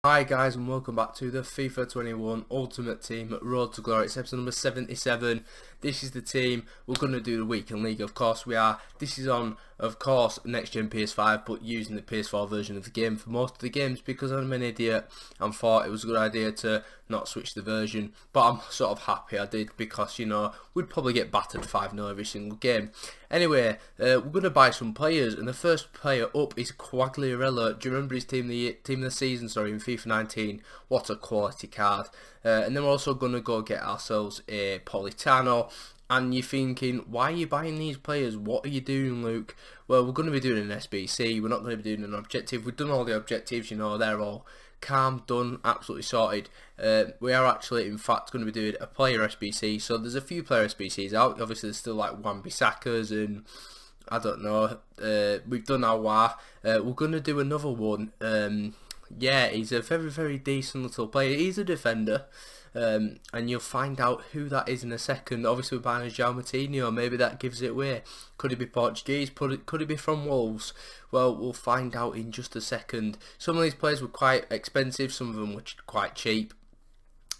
Hi guys, and welcome back to the FIFA 21 Ultimate Team Road to Glory. It's episode number 77. This is the team. We're going to do the weekend league, of course we are. This is on, of course, next gen PS5, but using the PS4 version of the game for most of the games because I'm an idiot and thought it was a good idea to not switch the version. But I'm sort of happy I did because, you know, we'd probably get battered 5-0 every single game. Anyway, we're going to buy some players, and the first player up is Quagliarella. Do you remember his team of the season, sorry, in FIFA 19? What a quality card. And then we're also going to go get ourselves a Politano. And you're thinking, why are you buying these players? What are you doing, Luke? Well, we're going to be doing an SBC. We're not going to be doing an objective. We've done all the objectives, you know, they're all calm, done, absolutely sorted. We are actually, in fact, going to be doing a player SBC. So there's a few player SBCs out. Obviously, there's still like Wan-Bissaka's and I don't know. We've done our we're going to do another one. Yeah, he's a very, very decent little player. He's a defender. And you'll find out who that is in a second. Obviously we're buying a João Moutinho, maybe that gives it away. Could he be Portuguese? Could he be from Wolves? Well, we'll find out in just a second. Some of these players were quite expensive, some of them were quite cheap.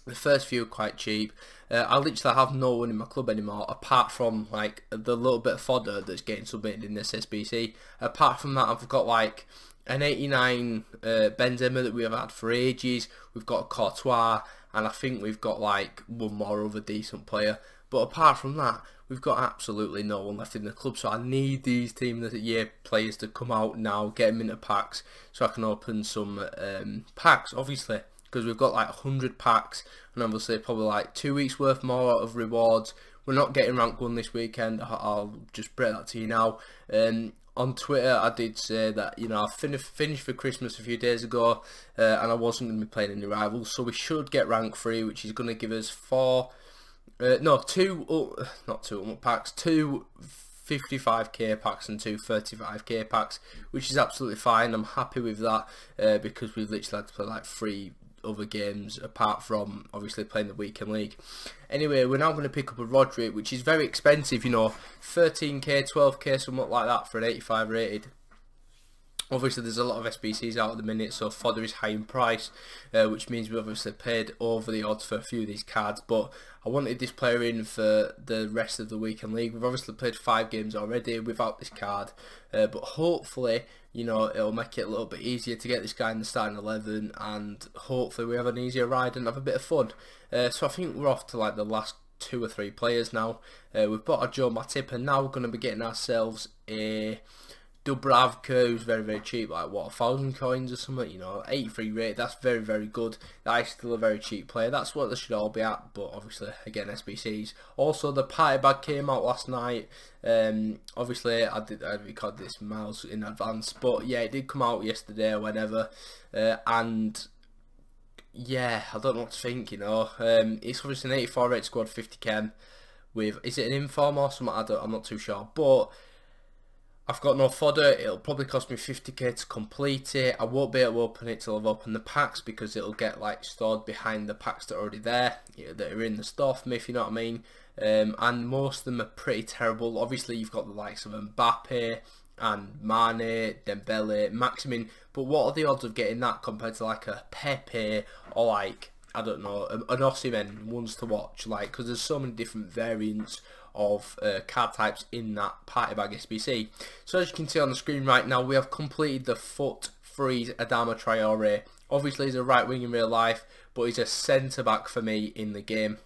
The first few are quite cheap. I literally have no one in my club anymore, apart from like the little bit of fodder that's getting submitted in this SBC. Apart from that, I've got like an 89 Benzema that we have had for ages. We've got a Courtois, and I think we've got like one more other decent player. But apart from that, we've got absolutely no one left in the club. So I need these team of the year players to come out now, get them into packs, so I can open some packs, obviously, because we've got like 100 packs, and obviously probably like 2 weeks worth more of rewards. We're not getting rank 1 this weekend. I'll just break that to you now. On Twitter, I did say that, you know, I finished for Christmas a few days ago, and I wasn't going to be playing any rivals, so we should get rank 3, which is going to give us two packs, two 55k packs and two 35k packs, which is absolutely fine. I'm happy with that because we've literally had to play like 3 other games apart from obviously playing the weekend league. Anyway, we're now going to pick up a Rodri, which is very expensive, you know, 13k, 12k, something like that for an 85 rated. Obviously there's a lot of SBCs out at the minute, so fodder is high in price, which means we've obviously paid over the odds for a few of these cards. But I wanted this player in for the rest of the weekend league. We've obviously played 5 games already without this card, but hopefully, you know, it'll make it a little bit easier to get this guy in the starting 11, and hopefully we have an easier ride and have a bit of fun. So I think we're off to like the last 2 or 3 players now. We've bought a Joe Matip, and now we're going to be getting ourselves a Dubravka, who's very, very cheap, like what, 1,000 coins or something, you know, 83 rate. That's very, very good. That is still a very cheap player. That's what they should all be at, but obviously, again, SBCs. Also, the party bag came out last night. Obviously, I recorded this miles in advance, but yeah, it did come out yesterday or whenever, and yeah, I don't know what to think, you know. It's obviously an 84 rate squad, 50 chem with, is it an inform or something? I'm not too sure, but I've got no fodder. It'll probably cost me 50k to complete it. I won't be able to open it till I've opened the packs because it'll get like stored behind the packs that are already there, that are in the store for me, if you know what I mean. And most of them are pretty terrible. Obviously you've got the likes of Mbappe and Mane, Dembele, Maximin, but what are the odds of getting that compared to like a Pepe or like, I don't know, an Osimhen, ones to watch, like, because there's so many different variants of card types in that party bag SBC. So as you can see on the screen right now, we have completed the foot freeze Adama Traore. Obviously he's a right wing in real life, but he's a centre back for me in the game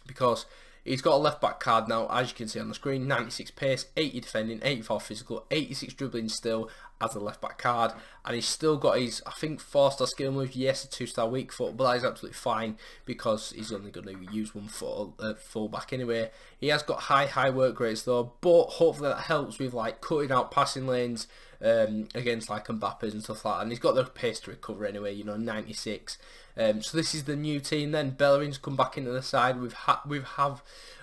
because he's got a left back card now, as you can see on the screen. 96 pace, 80 defending, 84 physical, 86 dribbling still as a left back card, and he's still got his, I think, 4-star skill move. Yes, a 2-star weak foot, but that is absolutely fine because he's only going to use 1 foot full back anyway. He has got high work rates though, but hopefully that helps with like cutting out passing lanes against like Mbappe's and stuff like that. And he's got the pace to recover anyway, you know, 96. So this is the new team then. Bellerin's come back into the side.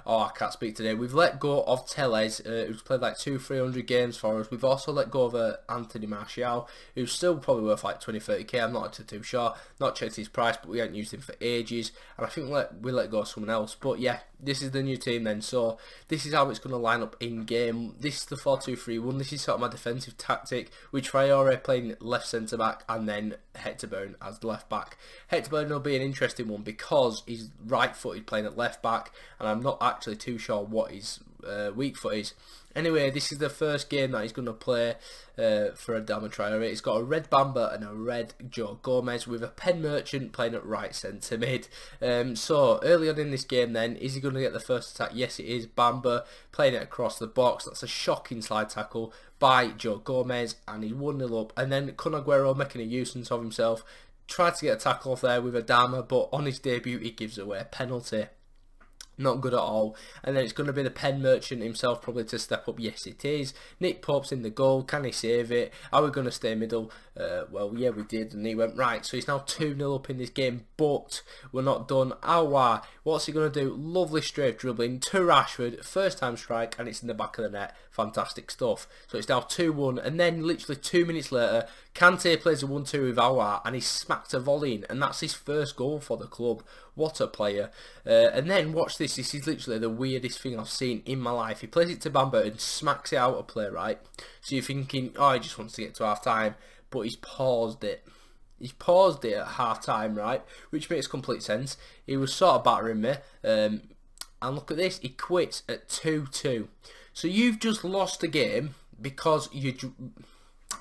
Oh, I can't speak today. We've let go of Tellez, who's played like 200-300 games for us. We've also let go of Anthony Martial, who's still probably worth like 20-30k. I'm not too sure. Not checked his price, but we haven't used him for ages. And I think we let go of someone else. But yeah, this is the new team then. So this is how it's going to line up in game. This is the 4-2-3-1. This is sort of my defensive tactic, with Traore playing left centre back and then Hector Bellerin as the left back. Hector Bellerin will be an interesting one because he's right footed playing at left back, and I'm not actually too sure what his weak foot is. Anyway, this is the first game that he's going to play for Adama Traore. He's got a red Bamba and a red Joe Gomez, with a pen merchant playing at right centre mid. So early on in this game then, is he going to get the first attack? Yes, it is. Bamba playing it across the box. That's a shocking slide tackle by Joe Gomez, and he's 1-0 up. And then Kun Aguero making a nuisance of himself. Tried to get a tackle off there with Adama, but on his debut he gives away a penalty. Not good at all. And then it's going to be the pen merchant himself probably to step up. Yes, it is. Nick Pope's in the goal. Can he save it? Are we going to stay middle? Well, yeah, we did, and he went right. So he's now 2-0 up in this game, but we're not done. Aouar, what's he going to do? Lovely straight dribbling to Rashford. First time strike, and it's in the back of the net. Fantastic stuff. So it's now 2-1, and then literally 2 minutes later, Kante plays a 1-2 with Aouar, and he smacked a volley in, and that's his first goal for the club. What a player. And then watch this. This is literally the weirdest thing I've seen in my life. He plays it to Bamba and smacks it out of play, right? So you're thinking, oh, he just wants to get to half time, but he's paused it. He's paused it at half time, right? Which makes complete sense. He was sort of battering me. And look at this. He quits at 2-2. So you've just lost a game because you...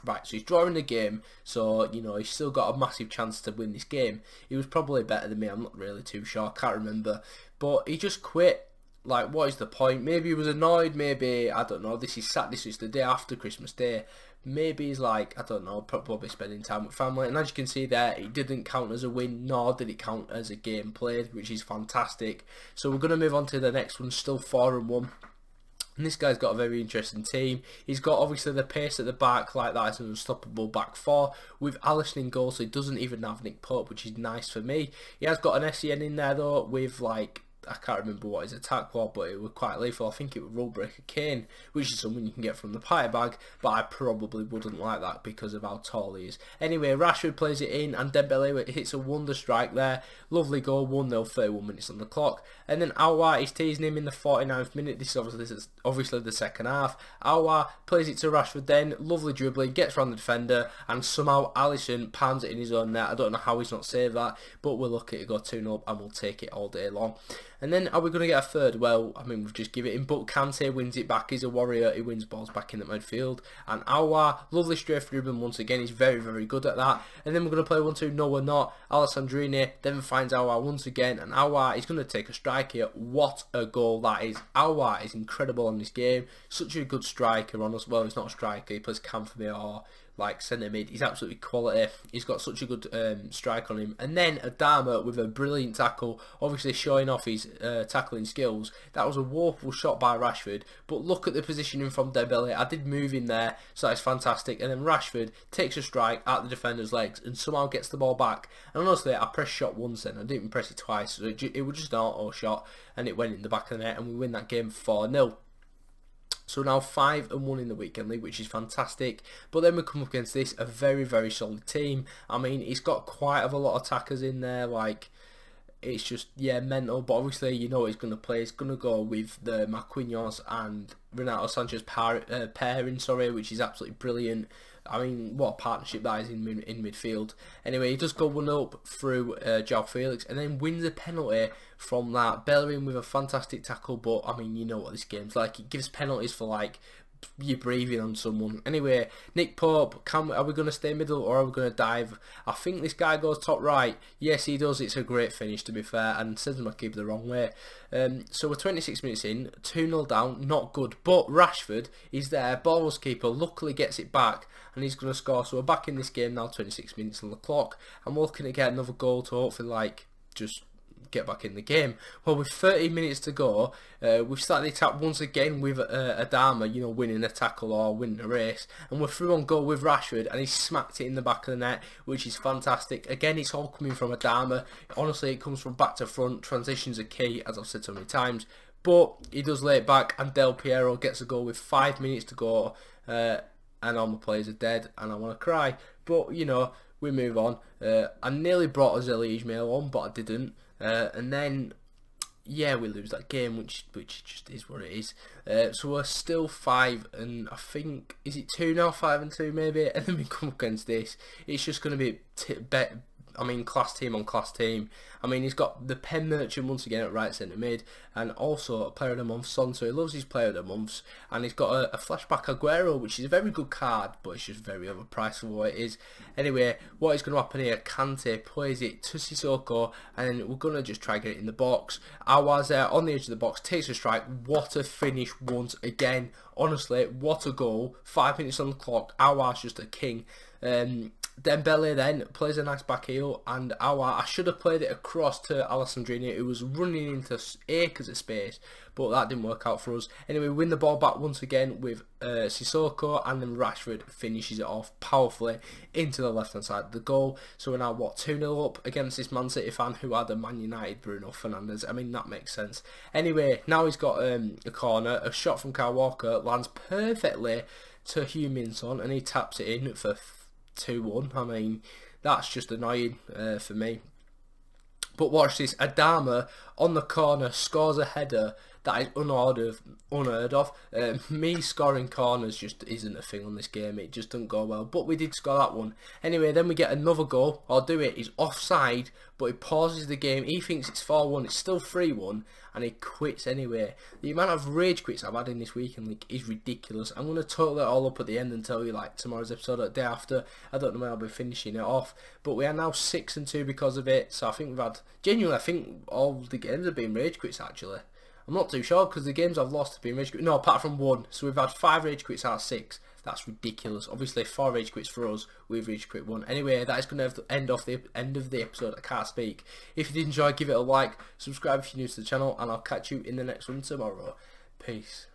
Right, so he's drawing the game, so, you know, he's still got a massive chance to win this game. He was probably better than me, I'm not really too sure, I can't remember. But he just quit. Like, what is the point? Maybe he was annoyed, maybe, I don't know, this is the day after Christmas Day. Maybe he's like, I don't know, probably spending time with family. And as you can see there, it didn't count as a win, nor did it count as a game played, which is fantastic. So we're going to move on to the next one, still 4-1. And this guy's got a very interesting team. He's got obviously the pace at the back, like that is an unstoppable back four, with Alisson in goal, so he doesn't even have Nick Pope, which is nice for me. He has got an SEN in there though, with like, I can't remember what his attack was, but it was quite lethal. I think it was Rule Breaker Kane, which is something you can get from the pie bag, but I probably wouldn't like that because of how tall he is. Anyway, Rashford plays it in, and Dembele hits a wonder strike there. Lovely goal, 1-0, 31 minutes on the clock. And then Aouar is teasing him in the 49th minute. This is obviously the second half. Aouar plays it to Rashford then, lovely dribbling, gets round the defender, and somehow Alisson pounds it in his own net. I don't know how he's not saved that, but we're lucky to go 2-0 and we'll take it all day long. And then are we going to get a third? Well, I mean, we've just give it in, but Kante wins it back. He's a warrior. He wins balls back in the midfield. And Aouar, lovely straight through him once again. He's very, very good at that. And then we're going to play 1-2. No, we're not. Alessandrini then finds Aouar once again. And Aouar is going to take a strike here. What a goal that is. Aouar is incredible on this game. Such a good striker on us. Well, he's not a striker. He plays cam for me or like centre mid. He's absolutely quality. He's got such a good strike on him. And then Adama with a brilliant tackle, obviously showing off his tackling skills. That was a woeful shot by Rashford, but look at the positioning from Dembele. I did move in there, so that's fantastic. And then Rashford takes a strike at the defender's legs and somehow gets the ball back. And honestly, I pressed shot once then, I didn't press it twice, so it was just an auto shot and it went in the back of the net, and we win that game 4-0. So now 5-1 in the weekend league, which is fantastic. But then we come up against this, a very, very solid team. I mean, he's got quite a lot of attackers in there. Like, it's just, yeah, mental. But obviously, you know what he's going to play. He's going to go with the Marquinhos and Renato Sanchez pairing, which is absolutely brilliant. I mean, what a partnership that is in midfield. Anyway, he does go 1-up through João Felix and then wins a penalty from that. Bellerin with a fantastic tackle, but I mean, you know what this game's like. It gives penalties for like you're breathing on someone. Anyway, Nick Pope, are we going to stay middle or are we going to dive? I think this guy goes top right. Yes, he does. It's a great finish, to be fair, and sends my keeper the wrong way. So we're 26 minutes in, 2-0 down, not good. But Rashford is there, ball's keeper, luckily gets it back, and he's going to score. So we're back in this game now, 26 minutes on the clock. I'm looking to get another goal to hopefully like just get back in the game. Well, with 30 minutes to go, we've started the attack once again with Adama, you know, winning a tackle or winning a race, and we're through on goal with Rashford, and he smacked it in the back of the net, which is fantastic. Again, it's all coming from Adama. Honestly, it comes from back to front. Transitions are key, as I've said so many times, but he does lay it back, and Del Piero gets a goal with 5 minutes to go, and all my players are dead, and I want to cry, but you know, we move on. I nearly brought a Zeli Ismail on, but I didn't. And then yeah, we lose that game, which just is what it is. So we're still 5 and I think, is it 2 now, 5 and 2 maybe, and then we come against this. It's just going to be class team on class team. I mean, he's got the pen merchant once again at right centre mid, and also a player of the month Son, so he loves his player of the months. And he's got a flashback Aguero, which is a very good card, but it's just very overpriced for what it is. Anyway, what is going to happen here? Kante plays it to Sissoko, and we're going to just try and get it in the box. Aouar's there on the edge of the box, takes a strike. What a finish once again. Honestly, what a goal. 5 minutes on the clock. Aouar's just a king. Dembele then plays a nice back heel, and I should have played it across to Alessandrini, who was running into acres of space, but that didn't work out for us. Anyway, we win the ball back once again with Sissoko, and then Rashford finishes it off powerfully into the left hand side of the goal. So we're now, what, 2-0 up against this Man City fan who had a Man United Bruno Fernandes. I mean, that makes sense. Anyway, now he's got a corner, a shot from Kyle Walker, lands perfectly to Heung-min Son, and he taps it in for 2-1. I mean, that's just annoying for me. But watch this, Adama on the corner scores a header that is unheard of. Me scoring corners just isn't a thing on this game. It just doesn't go well. But we did score that one. Anyway, then we get another goal. I'll do it. He's offside, but he pauses the game. He thinks it's 4-1. It's still 3-1, and he quits anyway. The amount of rage quits I've had in this weekend league is ridiculous. I'm going to total it all up at the end and tell you, like, tomorrow's episode or the day after. I don't know when I'll be finishing it off. But we are now 6-2 because of it. So I think we've had, genuinely, I think all the games have been rage quits actually. I'm not too sure because the games I've lost have been rage quits. No, apart from one. So we've had 5 rage quits out of 6. That's ridiculous. Obviously, 4 rage quits for us. We've rage quit 1. Anyway, that is going to end of the episode. I can't speak. If you did enjoy, give it a like. Subscribe if you're new to the channel. And I'll catch you in the next one tomorrow. Peace.